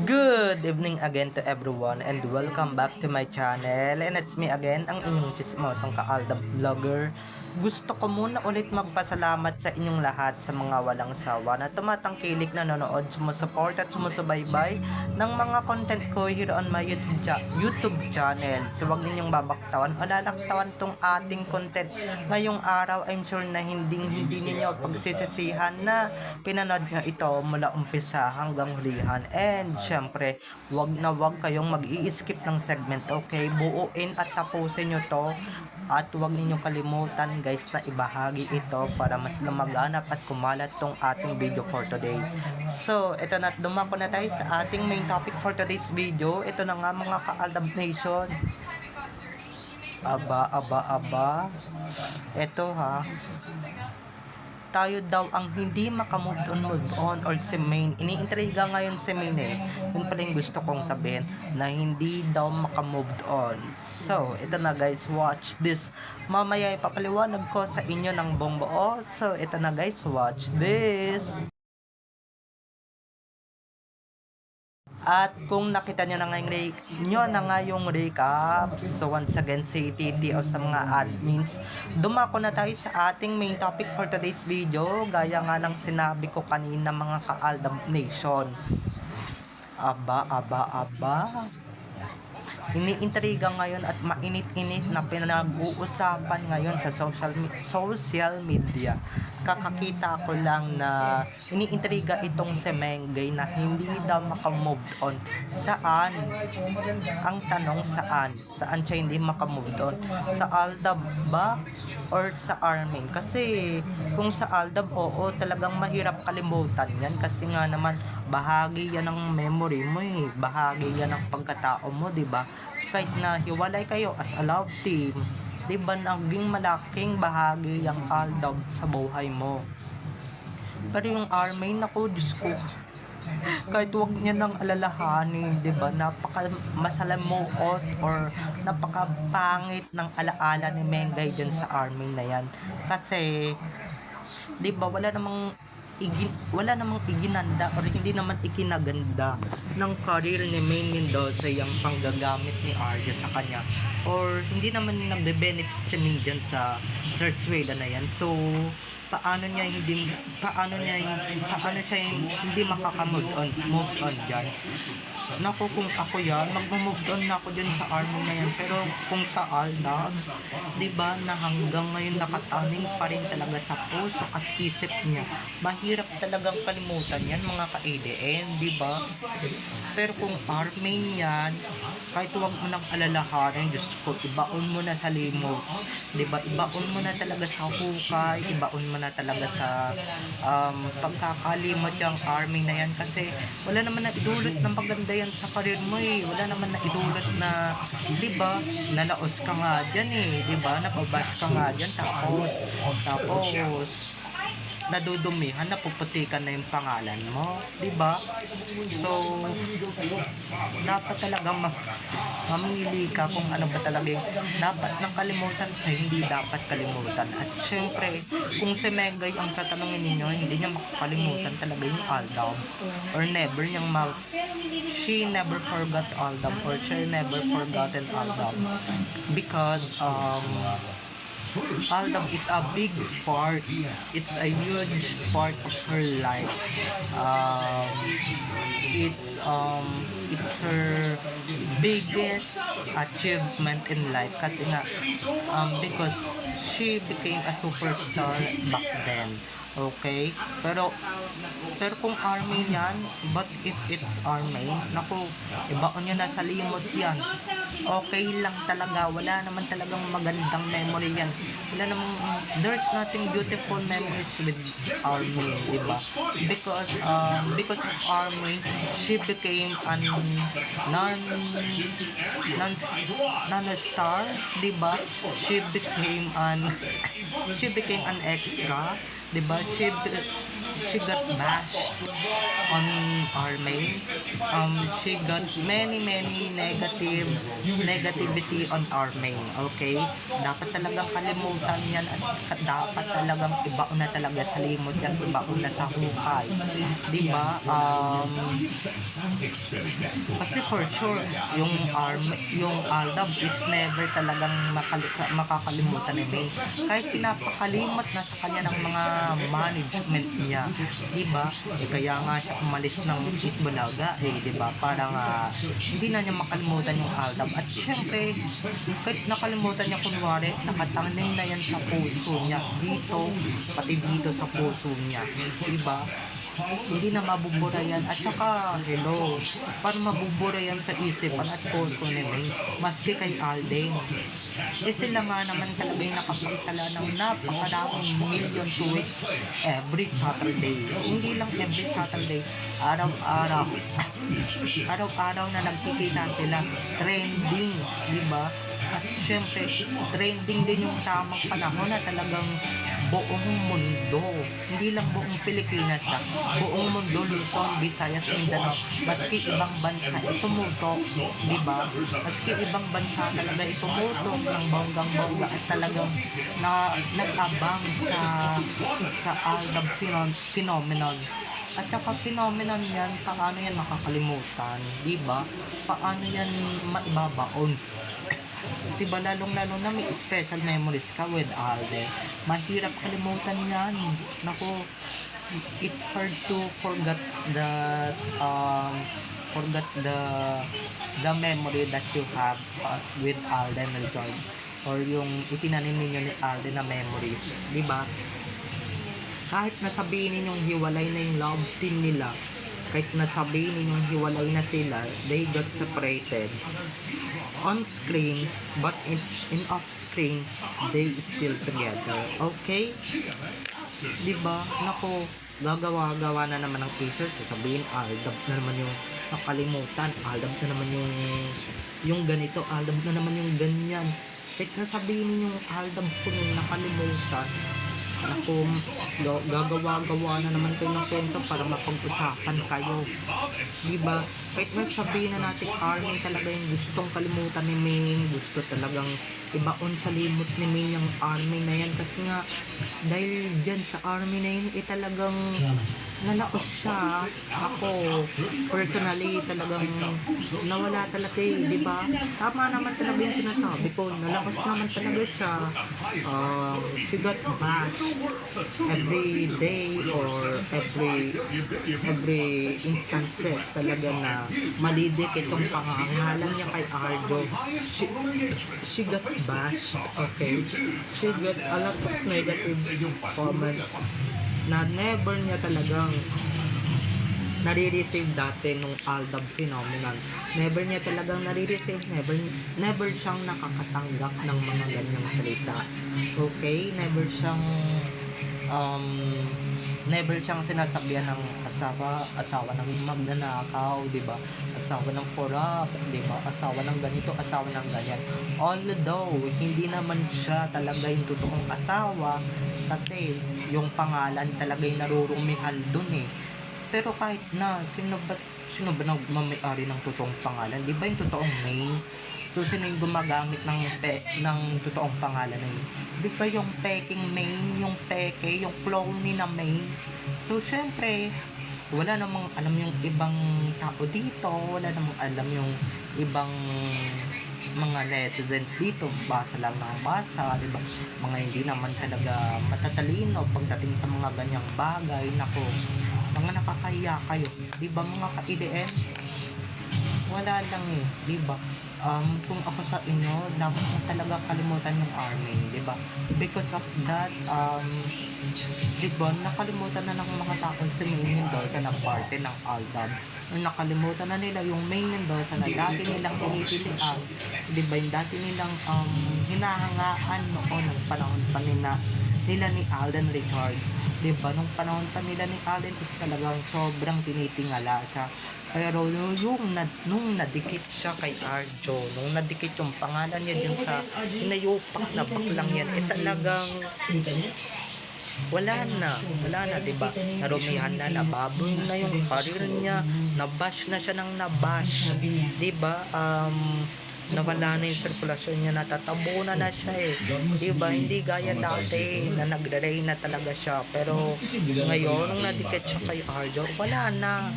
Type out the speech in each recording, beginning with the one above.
Good evening again to everyone and welcome back to my channel, and it's me again, ang inyong chismosong kaaldab vlogger. Gusto ko muna ulit magpasalamat sa inyong lahat sa mga walang sawa na tumatangkilik na nanonood, sumusupport at sumusubaybay ng mga content ko here on my YouTube channel. So wag ninyong babaktawan o lalaktawan tong ating content ngayong araw. I'm sure na hindi ninyo pagsisisihan na pinanood nyo ito mula umpisa hanggang hulihan. And syempre, wag na wag kayong mag-i-skip ng segment, okay? Buuin at tapusin nyo to. At huwag ninyong kalimutan guys na ibahagi ito para mas lumaganap at kumalat tong ating video for today. So, ito na, dumako na tayo sa ating main topic for today's video. Ito na nga mga ka-Aldab Nation. Aba. Ito ha. Tayo daw ang hindi move on or si Main. Iniintriga ngayon si Main eh. Yun pala yung gusto kong sabihin, na hindi daw move on. So, ito na guys, watch this. Mamaya ipapaliwanag ko sa inyo ng buong buo. So, ito na guys, watch this. At kung nakita nyo na nga yung recap, so once again si TT o sa mga admins, dumako na tayo sa ating main topic for today's video. Gaya nga ng sinabi ko kanina mga ka-Aldab Nation. Aba. Iniintriga ngayon at mainit-init na pinag-uusapan ngayon sa social media. Kakakita ko lang na iniintriga itong si Mengay na hindi daw makamove on. Saan? Ang tanong saan? Saan siya hindi makamove on? Sa Aldab ba? Or sa Armin? Kasi kung sa Aldab, oo, talagang mahirap kalimutan yan. Kasi nga naman, bahagi yan ng memory mo eh. Bahagi yan ng pagkatao mo, diba? Kahit na hiwalay kayo as a love team, diba naging malaking bahagi yung Aldab sa buhay mo. Pero yung Armin, naku, Diyos ko, kahit wag niya nang alalahanin, diba, napaka masalamuot or napaka pangit ng alaala ni Mengay dyan sa Armin na yan. Kasi diba wala namang iginanda or hindi naman ikinaganda ng career ni Main Mendoza yung panggagamit ni Arya sa kanya, or hindi naman nagbe-benefit si Main dyan sa Searchway na yan. So paano siya hindi move on dyan. Naku, kung ako yan, mag-move on na ako dyan sa Army na yan. Pero kung sa Aldab, diba, na hanggang ngayon nakataning pa rin talaga sa puso at isip niya, mahirap talagang kalimutan yan mga ka-ADN, diba? Pero kung Army yan, kahit huwag mo nang alalahanin, Diyos ko, ibaon mo na sa limot, diba? Ibaon mo na talaga sa hukay, ibaon mo na talaga sa pagkakalimot yung Army na yan. Kasi wala naman na idulot ng maganda yan sa karir mo eh. Wala naman na idulot na, diba, nalaos ka nga dyan eh, diba, napabash ka nga dyan, tapos nadudumihan, napuputikan na yung pangalan mo, diba? So dapat talaga mamili ka kung ano ba talaga yung dapat nang kalimutan sa hindi dapat kalimutan. At syempre, kung si Mengay ang tatanungin ninyo, hindi niya makakalimutan talaga yung Aldab, or never niyang she never forgot Aldab, or she never forgotten Aldab, because Aldab is a big part. It's a huge part of her life. It's her biggest achievement in life. Kasi nga, because she became a superstar back then. Okay? Pero kung Army yan, but if it's Army, naku, ibaon nyo na sa limot yan. Okay lang talaga, wala naman talagang magandang memory yan. Wala namang, there's nothing beautiful memories with Army, diba? Because of Army, she became non-star, diba? She became an extra, diba? she got bashed on our main. She got many negativity on our main. Okay? Dapat talagang kalimutan yan at dapat talagang ibaon na talaga sa limot yan, ibaon na sa hukay. Diba? Kasi for sure, yung Aldab is never talagang makakalimutan ni May. Kahit pinapakalimot na sa kanya ng mga management niya, diba? Kaya nga siya umalis ng Itbulaga, diba? Parang hindi na niya makalimutan yung Aldab. At syempre, kahit nakalimutan niya, kunwari, nakatanim na yan sa puso niya. Dito, pati dito sa puso niya. Diba? Hindi na mabubura yan. At saka, hello, para mabubura yan sa isipan at puso ni May, maski kay Alden. Sila nga naman talaga yung nakapagtala ng napakaraming million tweets every Saturday. Hindi lang every Saturday, araw-araw. Araw-araw na nagkikita sila, trending, di ba? At syempre, trending din yung tamang panahon na talagang buong mundo, hindi lang buong Pilipinas, buong mundo, Luzon, Visayas, Mindanao, maski ibang bansa, itumutok, di ba? Maski ibang bansa talaga itumutok ng bonggang-bongga at talagang nag-abang sa Aldab phenomenon. At saka phenomenon yan, paano yan makakalimutan, di ba? Paano yan maibabaon? Diba, lalong-lalo na may special memories ka with Alden, mahirap kalimutan yan. Naku, it's hard to forget the memory that you have with Alden and George, or yung itinanim ninyo ni Alden na memories, diba? Kahit nasabihin ninyong hiwalay na yung love team nila, kahit nasabihin ninyong hiwalay na sila, they got separated on screen, but in off screen, they still together. Okay? Diba? Nako, gagawa-gawa na naman ng teaser, sasabihin, Aldab na naman yung nakalimutan, Aldab na naman yung ganito, Aldab na naman yung ganyan. Kahit nasabihin ninyong Aldab ko nung nakalimutan, ako, gagawa-gawa na naman kayo ng kwento para mapag-usapan kayo. Diba? Kahit sabihin na natin, Armin talaga yung gustong kalimutan ni Ming, gusto talagang ibaon sa limot ni Ming yung Armin na yan. Kasi nga, dahil dyan sa Armin na yun, talagang nalaos siya. Ako, personally, talagang nawala talaga diba? Tama naman talaga yung sinasabi ko, nalaos naman talaga siya. She got bashed every day or every instances talaga na madidikit yung pangangalan niya kay Arjo. She got bashed, okay? She got a lot of negative comments na never niya talagang nare-receive dati nung Aldab phenomenon. Never niya talagang nare-receive, never siyang nakakatanggap ng mga ganyang salita. Okay? Never siyang sinasabihan ng asawa ng magnanakaw, di ba? Asawa ng korap, di ba? Asawa ng ganito, asawa ng ganyan. Although, hindi naman siya talaga yung totoong asawa kasi yung pangalan talaga yung narurumihal dun eh. Pero kahit na, sino ba nagmamayari ng totoong pangalan? Di ba yung totoong main? So, sino yung gumagamit ng totoong pangalan na yun? Di ba yung peking main, yung peke, yung clone na main? So, syempre, wala namang alam yung ibang tao dito, wala namang alam yung ibang mga netizens dito, basa lang ng basa, di ba? Mga hindi naman talaga matatalino pagdating sa mga ganyang bagay. Nako, mga nakakahiya kayo, di ba mga ka-IDM? Wala lang eh, di ba? Kung ako sa inyo, dapat mo talaga kalimutan yung Armin, di ba? Because of that, di ba, nakalimutan na ng mga tao si Main Mendoza na parte ng Aldab. Nakalimutan na nila yung Main Mendoza na dati nilang pinipilian, di ba, yung dati nilang hinahangaan noon ng panahon pa nila ni Alden Richards. Diba, nung panahon pa nila ni Alden is talagang sobrang tinitingala siya. Pero nung nadikit siya kay Arjo, nung nadikit yung pangalan niya dun sa hinayupak na baklang yan, talagang wala na, di ba? Narumihan na, nababoy na yung career niya, nabash na siya ng nabash, di ba? Nawala na yung sirkulasyon niya, natatabunan na siya eh. Diba? Hindi gaya dati na nagre na talaga siya. Pero ngayon, nung nadikit siya kay Arjo, wala na.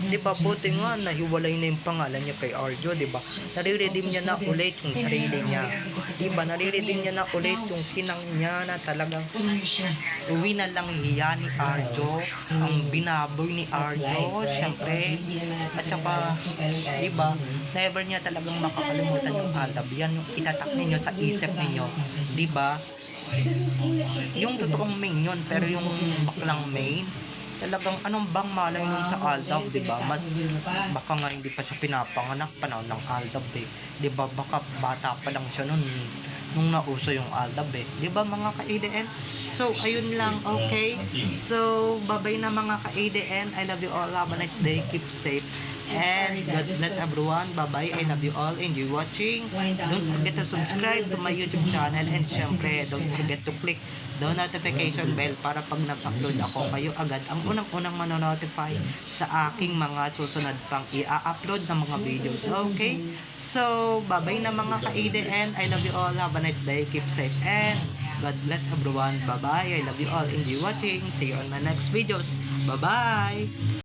Diba? Buti nga, nahiwalay na yung pangalan niya kay Arjo, diba? Nare-redeem niya na ulit yung sarili niya. Diba? Nare-redeem niya na ulit yung kinang niya na talagang uwi na lang hiya ni Arjo, ang binaboy ni Arjo, syempre. At saka, diba? Never niya talagang makakalimutan yung adab. Yan yung itatak ninyo sa isip ninyo. Diba? Yung totoong main yun, pero yung baklang main, talagang anong bang malay nung sa Aldab, diba? Baka nga hindi pa siya pinapanganak panahon ng Aldab eh. Diba? Baka bata pa lang siya nung nauso yung Aldab eh. Diba mga ka-ADN? So, ayun lang, okay? So, bye-bye na mga ka-ADN. I love you all. Have a nice day. Keep safe. And God bless everyone. Bye-bye. I love you all. Enjoy watching. Don't forget to subscribe to my YouTube channel. And syempre, don't forget to click the notification bell para pag nag-upload ako, kayo agad ang unang-unang manonotify sa aking mga susunod pang i-upload na mga videos. Okay? So, bye-bye na mga ka-ADN. I love you all. Have a nice day. Keep safe. And God bless everyone. Bye-bye. I love you all. Enjoy watching. See you on my next videos. Bye-bye.